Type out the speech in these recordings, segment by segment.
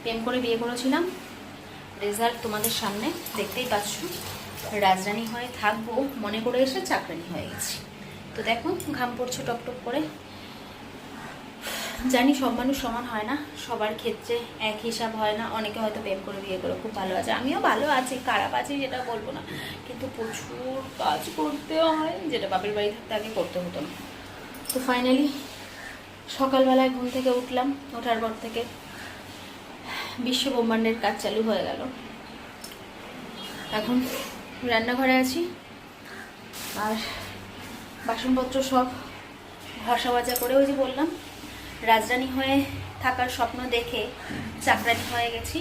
প্রেম করে বিয়ে করেছিলাম, রেজাল্ট তোমাদের সামনে দেখতেই পাচ্ছ। রাজরানী হয়ে থাকবো মনে করে এসে চাকরানি হয়ে গেছি। তো দেখো ঘাম পড়ছে টপ টপ করে। জানি সব মানুষ সমান হয় না, সবার ক্ষেত্রে এক হিসাব হয় না। অনেকে হয়তো প্রেম করে বিয়ে করে খুব ভালো আছে, আমিও ভালো আছি, খারাপ আছি যেটা বলবো না, কিন্তু প্রচুর কাজ করতে হয়, যেটা বাপের বাড়ি থাকতে আগে করতে হতো না। তো ফাইনালি সকালবেলায় ঘুম থেকে উঠলাম, ওঠার পর থেকে বিশ্ব ব্রহ্মাণ্ডের কাজ চালু হয়ে গেল। এখন রান্নাঘরে আছি, আর বাসনপত্র সব ঘষা মাজা করে, ওই যে বললাম রাজরানী হয়ে থাকার স্বপ্ন দেখে চাকরানি হয়ে গেছি।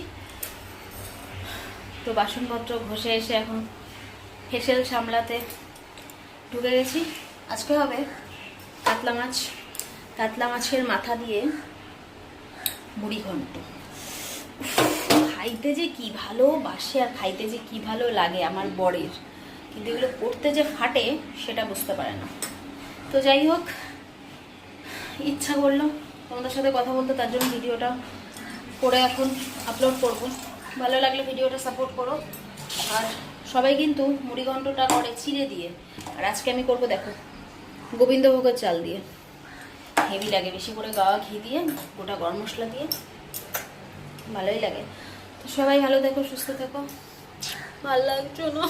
তো বাসনপত্র ঘষে এসে এখন হেসেল সামলাতে ঢুকে গেছি। আজকে হবে কাতলা মাছ, কাতলা মাছের মাথা দিয়ে মুড়ি ঘন্ট। খাইতে যে কি ভালোবাসে আর খাইতে যে কি ভালো লাগে আমার বরের, কিন্তু এগুলো করতে যে ফাটে সেটা বুঝতে পারে না। তো যাই হোক, ইচ্ছা করলো তোমাদের সাথে কথা বলতে, তার জন্য ভিডিওটা করে এখন আপলোড করব। ভালো লাগলে ভিডিওটা সাপোর্ট করো। আর সবাই কিন্তু মুড়িঘণ্টটা করে চিড়ে দিয়ে, আর আজকে আমি করব দেখো গোবিন্দভোগের চাল দিয়ে। হেভি লাগে, বেশি করে গাওয়া ঘি দিয়ে, গোটা গরম মশলা দিয়ে, ভালোই লাগে। তো সবাই ভালো থেকো, সুস্থ থেকো। ভালো লাগছো না?